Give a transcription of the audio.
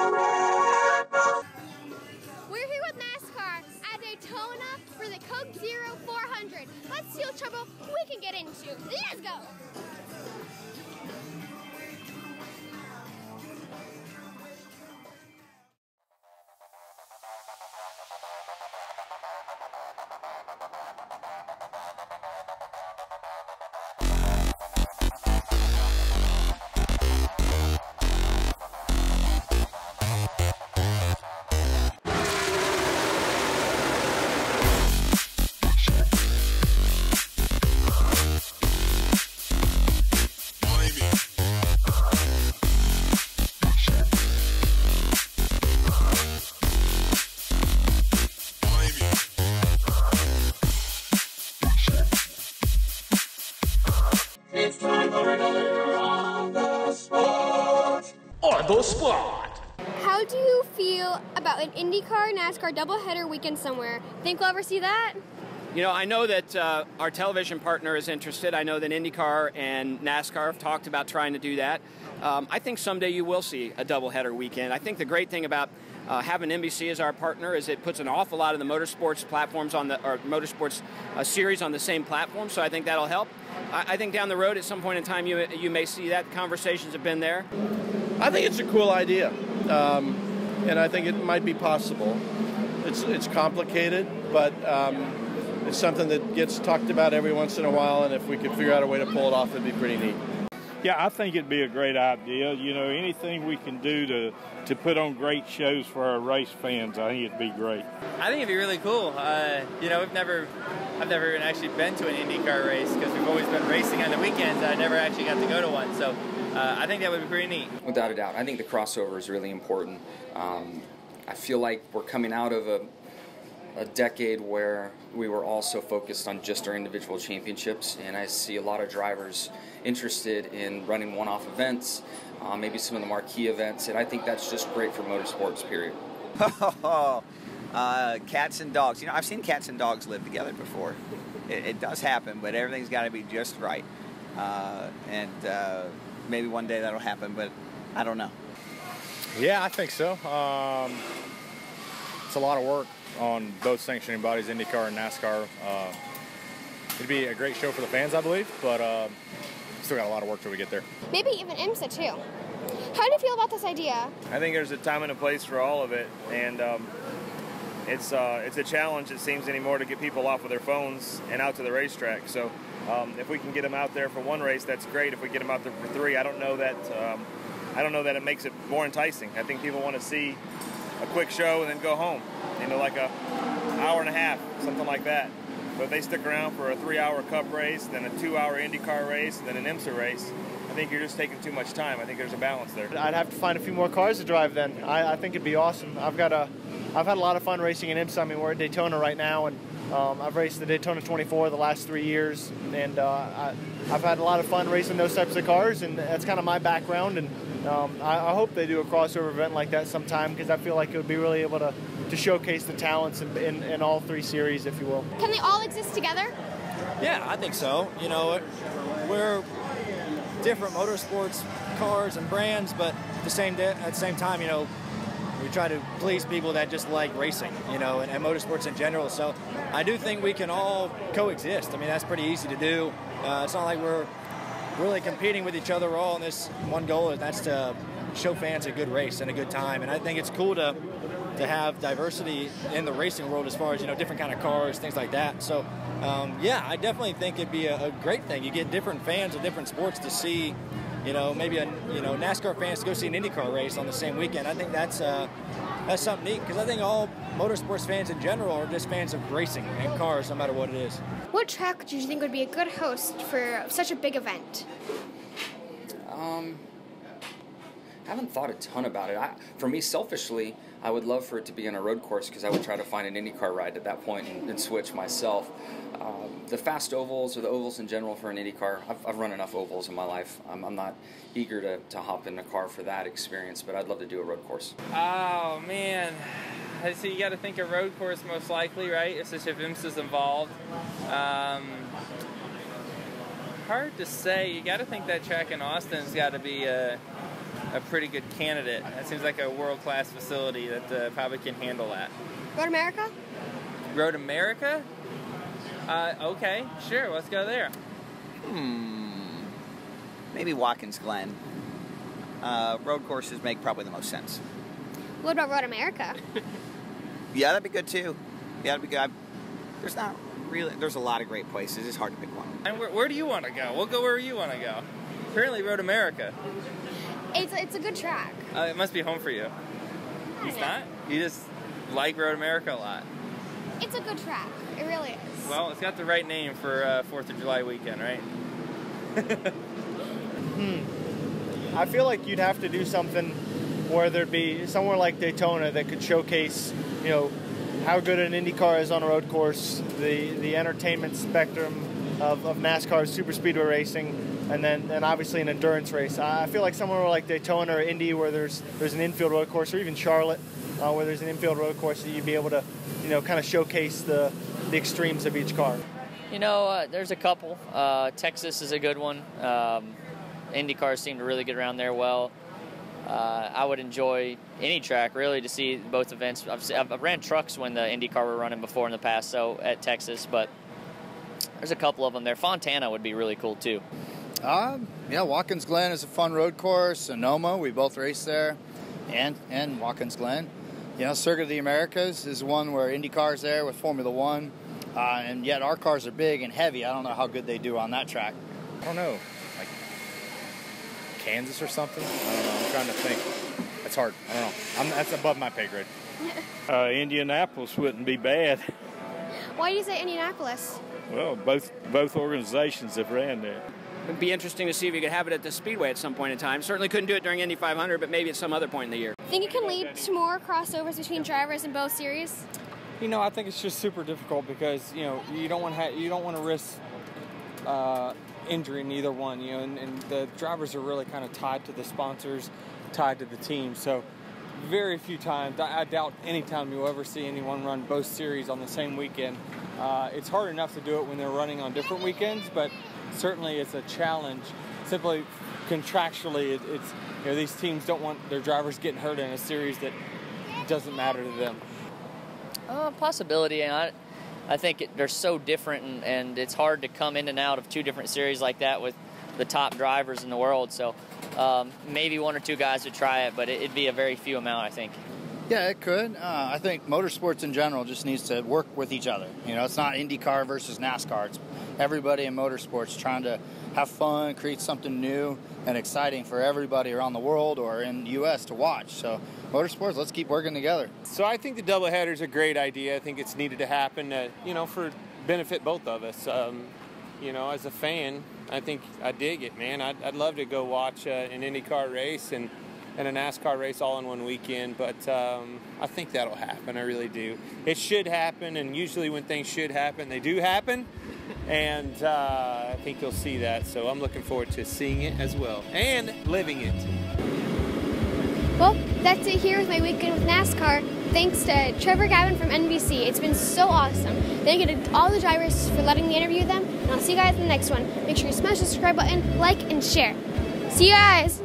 We're here with NASCAR at Daytona for the Coke Zero 400. Let's see what trouble we can get into. Let's go! It's time for another On the Spot! On the Spot! How do you feel about an IndyCar NASCAR doubleheader weekend somewhere? Think we'll ever see that? You know, I know that our television partner is interested. I know that IndyCar and NASCAR have talked about trying to do that. I think someday you will see a doubleheader weekend. I think the great thing about having NBC as our partner is it puts an awful lot of the motorsports platforms on the, or motorsports series on the same platform, so I think that'll help. I think down the road at some point in time you may see that. Conversations have been there. I think it's a cool idea, and I think it might be possible. It's complicated, but it's something that gets talked about every once in a while, and if we could figure out a way to pull it off, it'd be pretty neat. Yeah, I think it'd be a great idea. You know, anything we can do to put on great shows for our race fans, I think it'd be great. I think it'd be really cool. You know, I've never actually been to an IndyCar race because we've always been racing on the weekends. I never actually got to go to one, so I think that would be pretty neat. Without a doubt, I think the crossover is really important. I feel like we're coming out of a decade where we were all so focused on just our individual championships, and I see a lot of drivers interested in running one-off events, maybe some of the marquee events, and I think that's just great for motorsports, period. Cats and dogs. You know, I've seen cats and dogs live together before. It does happen, but everything's got to be just right. And maybe one day that'll happen, but I don't know. Yeah, I think so. It's a lot of work on both sanctioning bodies, IndyCar and NASCAR. It'd be a great show for the fans, I believe, but still got a lot of work till we get there. Maybe even IMSA too. How do you feel about this idea? I think there's a time and a place for all of it, and it's a challenge, it seems, anymore to get people off of their phones and out to the racetrack. So if we can get them out there for one race, that's great. If we get them out there for three, I don't know that it makes it more enticing. I think people want to see a quick show and then go home, you know, like a hour and a half, something like that. But if they stick around for a 3-hour Cup race, then a 2-hour IndyCar race, then an IMSA race, I think you're just taking too much time. I think there's a balance there. I'd have to find a few more cars to drive then. I think it'd be awesome. I've had a lot of fun racing in IMSA. I mean, we're at Daytona right now, and I've raced the Daytona 24 the last 3 years, and I've had a lot of fun racing those types of cars, and that's kind of my background. And I hope they do a crossover event like that sometime, because I feel like it would be really able to showcase the talents in all three series, if you will. Can they all exist together? Yeah, I think so. You know, we're different motorsports cars and brands, but at the same time, you know, we try to please people that just like racing, you know, and motorsports in general. So I do think we can all coexist. I mean, that's pretty easy to do. It's not like we're really competing with each other. We're all in this one goal, and that's to show fans a good race and a good time. And I think it's cool to have diversity in the racing world as far as, you know, different kind of cars, things like that. So, yeah, I definitely think it'd be a great thing. You get different fans of different sports to see, you know, maybe NASCAR fans to go see an IndyCar race on the same weekend. I think that's something neat, because I think all motorsports fans in general are just fans of racing and cars, no matter what it is. What track do you think would be a good host for such a big event? I haven't thought a ton about it. For me, selfishly, I would love for it to be on a road course, because I would try to find an IndyCar ride at that point and switch myself. The fast ovals, or the ovals in general for an IndyCar, I've run enough ovals in my life. I'm not eager to hop in a car for that experience, but I'd love to do a road course. Oh, man. So you got to think a road course most likely, right? Especially if IMSA's involved. Hard to say. You got to think that track in Austin's got to be a a pretty good candidate. That seems like a world-class facility that probably can handle that. Road America? Road America? Okay, sure, let's go there. Maybe Watkins Glen. Road courses make probably the most sense. What about Road America? Yeah, that'd be good too. Yeah, that'd be good. There's a lot of great places. It's hard to pick one. And where do you want to go? We'll go where you want to go. Apparently Road America. It's a good track. It must be home for you. It's not? You just like Road America a lot. It's a good track. It really is. Well, it's got the right name for 4th of July weekend, right? I feel like you'd have to do something where there'd be somewhere like Daytona that could showcase, you know, how good an IndyCar is on a road course, the entertainment spectrum of NASCAR super speedway racing, and obviously an endurance race. I feel like somewhere like Daytona or Indy where there's an infield road course, or even Charlotte where there's an infield road course, that you'd be able to, you know, kind of showcase the extremes of each car. You know, there's a couple. Texas is a good one. IndyCars seem to really get around there well. I would enjoy any track, really, to see both events. I've ran trucks when the IndyCar were running before in the past, so at Texas, but there's a couple of them there. Fontana would be really cool, too. Yeah, Watkins Glen is a fun road course. Sonoma, we both raced there, and Watkins Glen. You know, Circuit of the Americas is one where IndyCar's there with Formula One, and yet our cars are big and heavy. I don't know how good they do on that track. I don't know. Kansas or something? I don't know. I'm trying to think. It's hard. I don't know. That's above my pay grade. Indianapolis wouldn't be bad. Why do you say Indianapolis? Well, both organizations have ran there. It'd be interesting to see if you could have it at the Speedway at some point in time. Certainly couldn't do it during Indy 500, but maybe at some other point in the year. Think it can lead to more crossovers between drivers in both series? You know, I think it's just super difficult because, you know, you don't want to risk injury in either one, you know, and the drivers are really kind of tied to the sponsors, tied to the team. So very few times, I doubt any time you'll ever see anyone run both series on the same weekend. It's hard enough to do it when they're running on different weekends, but certainly it's a challenge. Simply contractually, it's, you know, these teams don't want their drivers getting hurt in a series that doesn't matter to them. Possibility. I think they're so different, and it's hard to come in and out of two different series like that with the top drivers in the world. So maybe one or two guys would try it, but it'd be a very few amount, I think. Yeah, it could. I think motorsports in general just needs to work with each other. You know, it's not IndyCar versus NASCAR. It's everybody in motorsports trying to have fun, create something new and exciting for everybody around the world or in the U.S. to watch. So motorsports, let's keep working together. So I think the doubleheader is a great idea. I think it's needed to happen, you know, for benefit both of us. You know, as a fan, I think I dig it, man. I'd love to go watch an IndyCar race and a NASCAR race all in one weekend, but I think that'll happen. I really do. It should happen, and usually when things should happen, they do happen, and I think you'll see that. So I'm looking forward to seeing it as well and living it. Well, that's it here with my weekend with NASCAR. Thanks to Trevor Gavin from NBC. It's been so awesome. Thank you to all the drivers for letting me interview them, and I'll see you guys in the next one. Make sure you smash the subscribe button, like, and share. See you guys!